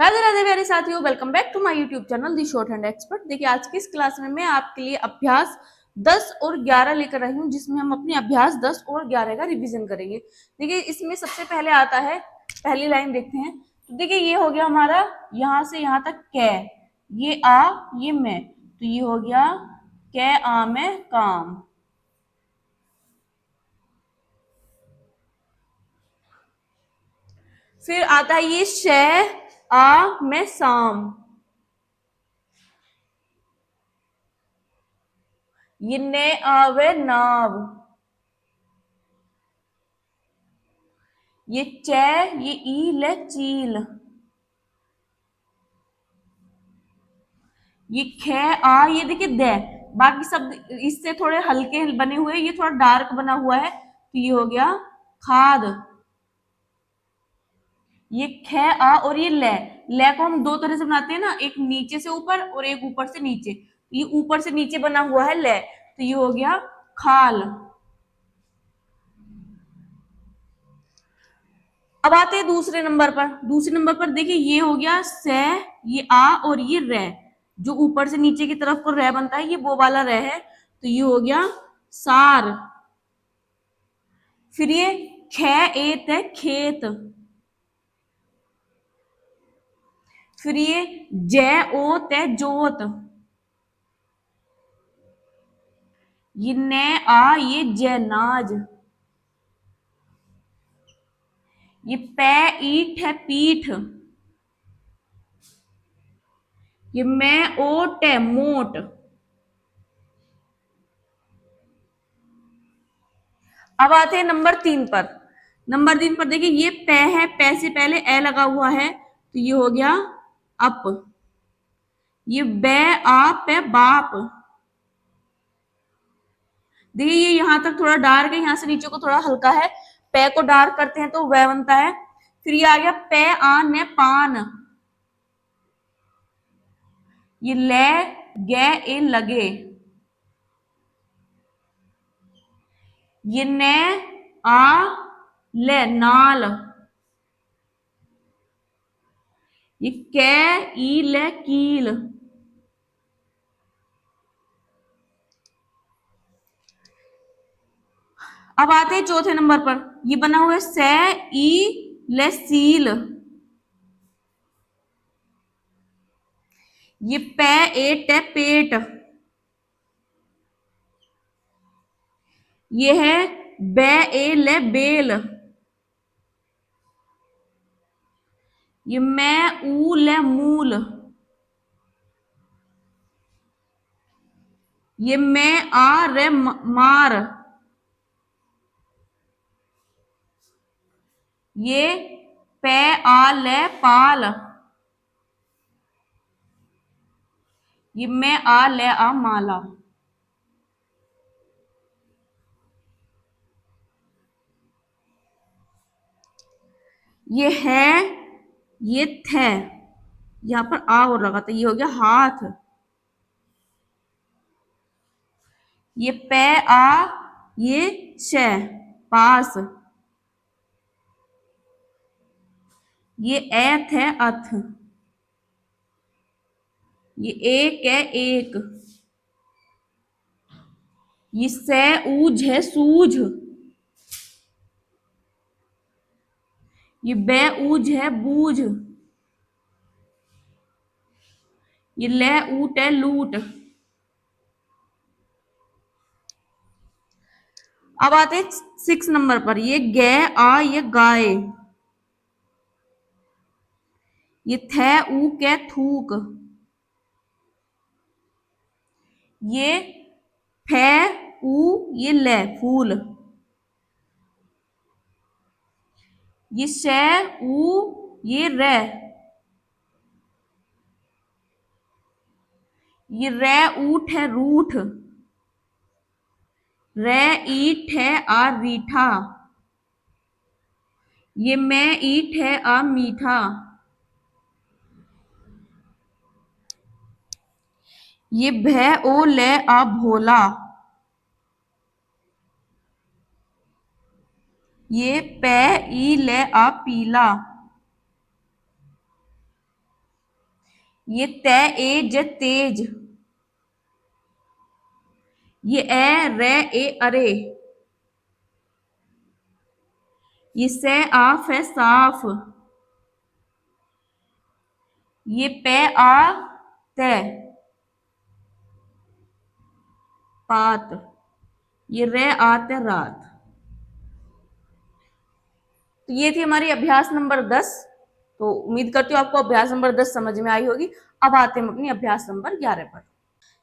राधे राधे प्यारे साथियों, welcome back to my YouTube channel the shorthand expert. देखिए आज की इस क्लास में मैं आपके लिए अभ्यास 10 और 11 लेकर आई हूँ, जिसमें हम अपने अभ्यास 10 और 11 का रिवीजन करेंगे। देखिए इसमें सबसे पहले आता है, पहली लाइन देखते हैं। तो देखिए ये हो गया हमारा यहाँ से यहाँ तक कै, ये आ ये मैं, तो ये हो गया कै आ मैं काम। फिर आता है ये शै आ मैं शाम, ये ने आवे नाव, ये चे ये ई ले चील, ये खे आ ये देखिए दे। बाकी सब इससे थोड़े हल्के बने हुए, ये थोड़ा डार्क बना हुआ है, तो ये हो गया खाद। ये खे आ और ये ले को हम दो तरह से बनाते हैं ना, एक नीचे से ऊपर और एक ऊपर से नीचे। ये ऊपर से नीचे बना हुआ है ले, तो ये हो गया खाल। अब आते हैं दूसरे नंबर पर। दूसरे नंबर पर देखिए ये हो गया से, ये आ और ये रे, जो ऊपर से नीचे की तरफ को रे बनता है, ये वो वाला रे है, तो ये हो गया सार। फिर ये खे एत है खेत, फिर ये जै ओत है जोत, ये ने आ ये जैनाज, ये पै ईठ है पीठ, ये मैं ओट है मोट। अब आते हैं नंबर 3 पर। नंबर 3 पर देखिए ये पै है, पै से पहले ए लगा हुआ है, तो ये हो गया अप। ये बै आप है बाप, देखिए ये यहां तक थोड़ा डार्क है, यहां से नीचे को थोड़ा हल्का है। पै को डार्क करते हैं तो वह बनता है। फिर ये आ गया पै आन है पान, ये ले गे ए लगे, ये ने आ ले नाल, ये कै ई ले कील, अब आते हैं चौथे नंबर पर। ये बना हुआ है से ई ले सील, ये पै एट है पेट, ये है बै ए ले बेल, ये मैं ऊ ले मूल, ये मैं आ रे मार, ये पै आ ले पाल, ये मैं आ ले आ माला। ये है ये थे, यहां पर आ और लगा था, ये हो गया हाथ। ये पै आ ये शे पास, ये एथ है अथ, ये एक है एक, ये से ऊज है सूझ, ये बै ऊज है बूझ, ये ले ऊट है लूट। अब आते 6 नंबर पर। ये गे आ ये गाय, ये थे ऊ के थूक, ये फे ऊ ये ले फूल, ये शे ऊ ये रे, ये रे ऊठ है रूठ, रे ईठ है आ रीठा, ये मैं ईठ है आ मीठा, ये भै ओ ले आ भोला, ये पै ई ले आ पीला, ये ते ए ज तेज, ये ए रे ए अरे, ये से आफ है साफ, ये पे आ ते पात, ये रे आते रात। तो ये थी हमारी अभ्यास नंबर 10। तो उम्मीद करती हूँ आपको अभ्यास नंबर 10 समझ में आई होगी। अब आते हैं अपनी अभ्यास नंबर 11 पर।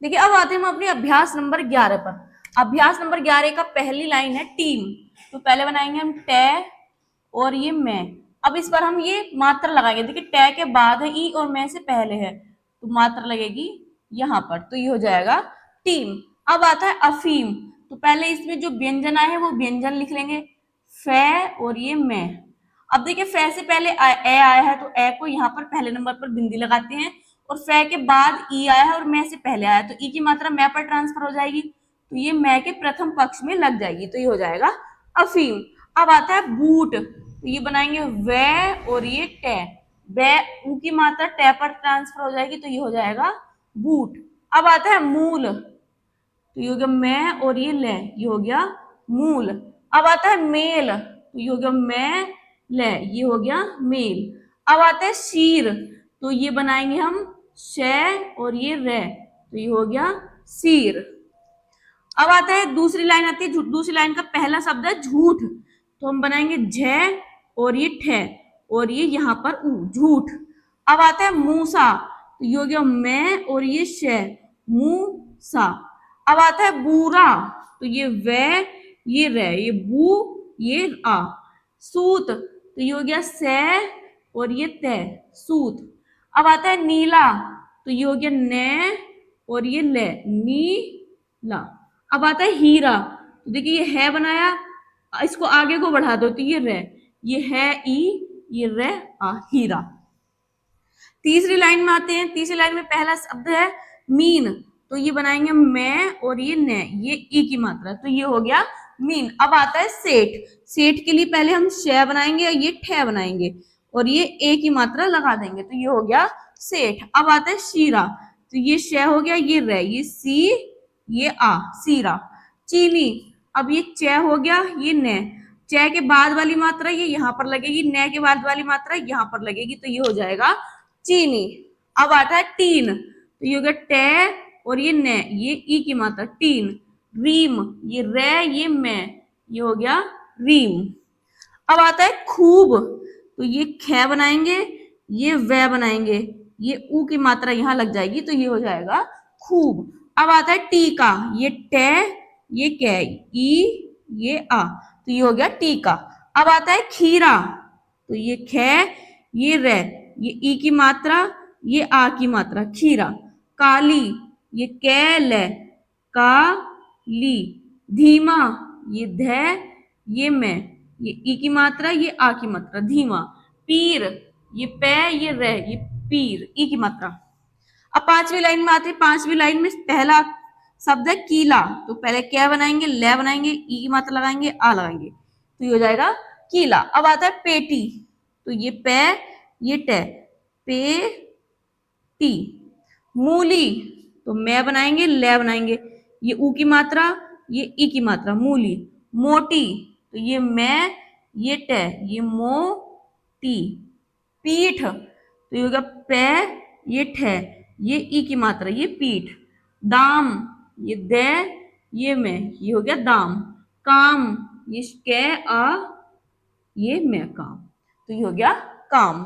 देखिए अब आते हैं हम अपनी अभ्यास नंबर 11 पर। अभ्यास नंबर 11 का पहली लाइन है टीम। तो पहले बनाएंगे हम टे और ये मैं। अब इस पर हम ये मात्रा लगाएंगे। देखिए टे के बाद है ई और मैं से पहले है, तो मात्रा लगेगी यहाँ पर, तो ये हो जाएगा टीम। अब आता है अफीम। तो पहले इसमें जो व्यंजन आए हैं वो व्यंजन लिख लेंगे, फे और ये मैं। अब देखिए फे से पहले ए आया है, तो ए को यहाँ पर पहले नंबर पर बिंदी लगाते हैं, और फे के बाद ई आया है और मैं से पहले आया, तो ई की मात्रा मैं पर ट्रांसफर हो जाएगी, तो ये मैं के प्रथम पक्ष में लग जाएगी, तो ये हो जाएगा अफीम। अब आता है बूट। तो ये बनाएंगे वे और ये टे, वे ऊ की मात्रा टे पर ट्रांसफर हो जाएगी, तो ये हो जाएगा बूट। अब आता है मूल। तो ये हो गया मैं और ये ले, ये हो गया मूल। अब आता है मेल। तो ये हो गया मैं ले, ये हो गया मेल। अब आता है शीर। तो ये बनाएंगे हम शे और ये रे, तो ये हो गया सीर। अब आता है दूसरी लाइन आती है, दूसरी लाइन का पहला शब्द है झूठ। तो हम बनाएंगे झ और ये ठे और ये यहाँ पर ऊ, झूठ। अब आता है मूसा। तो ये हो गया मैं और ये शे, मूसा। अब आता है बूरा। तो ये वे ये रे, ये बू ये आ। सूत। तो ये हो गया से और ये ते, सूत। अब आता है नीला। तो ये हो गया ने और ये ले, नीला। अब आता है हीरा। तो देखिए ये है बनाया, इसको आगे को बढ़ा दो तो ये रे, ये है ई, ये रे आ, हीरा। तीसरी लाइन में आते हैं। तीसरी लाइन में पहला शब्द है मीन। तो ये बनाएंगे मैं और ये ने, ये ई की मात्रा, तो ये हो गया मीन। अब आता है सेठ। सेठ के लिए पहले हम शे बनाएंगे और ये ठे बनाएंगे और ये ए की मात्रा लगा देंगे, तो ये हो गया सेठ। अब आता है शीरा। तो ये शे हो गया, ये रे, ये सी ये आ, सीरा। चीनी। अब ये चे हो गया, ये ने, चे के बाद वाली मात्रा ये यहाँ पर लगेगी, ने के बाद वाली मात्रा यहाँ पर लगेगी, तो ये हो जाएगा चीनी। अब आता है टीन। तो ये हो गया टे और ये ने, ये ई की मात्रा, टीन। रीम। ये रे ये मैं, ये हो गया रीम। अब आता है खूब। तो ये खे बनाएंगे, ये वे बनाएंगे, ये ऊ की मात्रा यहाँ लग जाएगी, तो ये हो जाएगा खूब। अब आता है टीका। ये टे ये कै, ई ये आ, तो ये हो गया टीका। अब आता है खीरा। तो ये खे ये रे, ये ई की मात्रा ये आ की मात्रा, खीरा। काली। ये कै ले, का ली। धीमा। ये धै ये मैं, ये ई की मात्रा ये आ की मात्रा, धीमा। पीर। ये पै ये रे, ये पीर, ई की मात्रा। अब पांचवी लाइन में आते हैं। पांचवी लाइन में पहला शब्द है कीला। तो पहले क्या बनाएंगे, ले बनाएंगे, ई की मात्रा लगाएंगे, आ लगाएंगे, तो ये हो जाएगा कीला। अब आता है पेटी। तो ये पे ये टे, पे टी। मूली। तो मैं बनाएंगे, ले बनाएंगे, ये ऊ की मात्रा ये ई की मात्रा, मूली। मोटी। तो ये मैं ये टे, ये मो टी। पीठ। तो ये होगा पे ये ठे, ये ई की मात्रा, ये पीठ। दाम। ये दे ये मैं, ये हो गया दाम। काम। ये के आ ये मैं, काम, तो ये हो गया काम।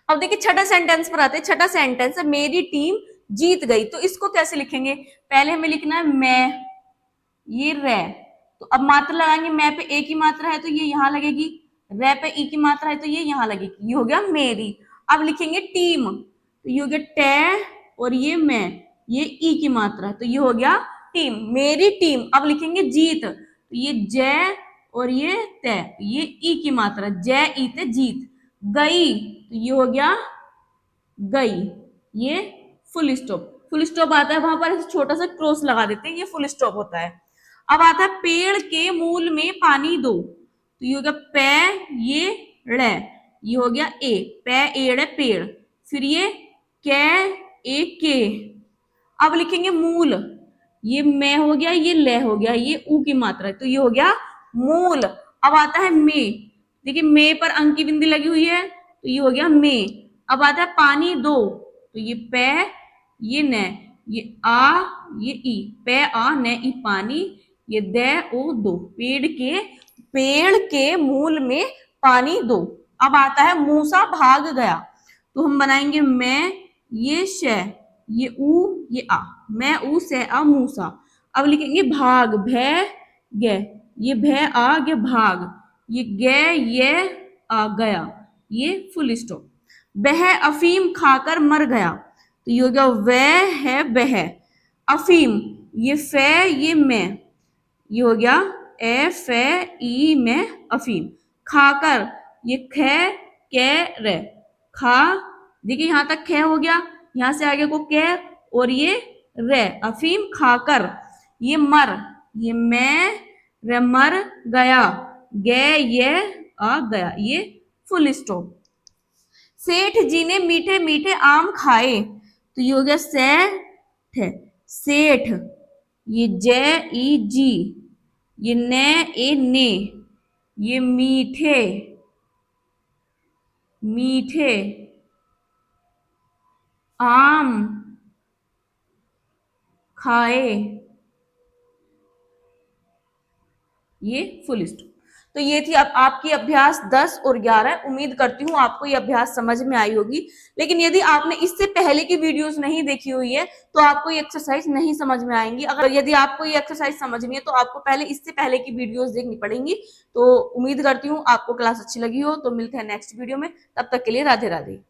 अब देखिए छठा सेंटेंस पर आते हैं। छठा सेंटेंस है मेरी टीम जीत गई। तो इसको कैसे लिखेंगे, पहले हमें लिखना है मैं, ये रे। तो अब मात्रा लगाएंगे, मैं पे ए की मात्रा है तो ये यहाँ लगेगी, रे पे ई की मात्रा है तो ये यहाँ लगेगी, ये हो गया मेरी। अब लिखेंगे टीम। तो ये हो गया टे और ये मैं, ये ई की मात्रा, तो ये हो गया टीम, मेरी टीम। अब लिखेंगे जीत। तो ये जय और ये ते, ये ई की मात्रा, जय ई ते जीत। गई। तो ये हो गया गई, ये फुल स्टॉप। फुल स्टॉप आता है वहां पर छोटा सा क्रॉस लगा देते हैं, ये फुल स्टॉप होता है। अब आता है पेड़ के मूल में पानी दो। तो ये हो गया पे ये रे, ये हो गया ए, पे एड़ पेड़। फिर ये कै ए के। अब लिखेंगे मूल, ये मैं हो गया, ये ले हो गया, ये ऊ की मात्रा है, तो ये हो गया मूल। अब आता है मे, देखिए मे पर अंक की बिंदी लगी हुई है, तो ये हो गया मे। अब आता है पानी दो, तो ये पे, ये न, ये आ, ये ई, पे आ न ई पानी, ये दे ओ दो, पेड़ के मूल में पानी दो। अब आता है मूसा भाग गया, तो हम बनाएंगे मैं, ये श, ये ऊ, ये आ, मैं ऊ से आ मूसा। अब लिखेंगे भाग, भै गे, ये भै आ गे भाग, ये गे ये आ गया, ये फुल स्टॉप। वह अफीम खाकर मर गया, तो ये हो गया वह है वह। अफीम, ये फे, ये मैं, ये हो गया ए फे ई में अफीम। खाकर, ये खे के रे, खा, देखिए यहां तक खे हो गया, यहां से आगे को के, और ये रे, अफीम खाकर। ये मर, ये मैं, रे मर गया, गे ये आ गया, ये फुल स्टॉप। सेठ जी ने मीठे मीठे आम खाए, तो ये हो गया सेठ, सेठ, ये जे ई जी, ये ने ए ने, ये मीठे, मीठे आम खाए, ये फुल स्टॉप। तो ये थी अब आपकी अभ्यास 10 और 11। उम्मीद करती हूँ आपको ये अभ्यास समझ में आई होगी। लेकिन यदि आपने इससे पहले की वीडियोस नहीं देखी हुई है तो आपको ये एक्सरसाइज नहीं समझ में आएंगी। अगर यदि आपको ये एक्सरसाइज समझनी है तो आपको पहले इससे पहले की वीडियोस देखनी पड़ेंगी। तो उम्मीद करती हूँ आपको क्लास अच्छी लगी हो। तो मिलते हैं नेक्स्ट वीडियो में, तब तक के लिए राधे राधे।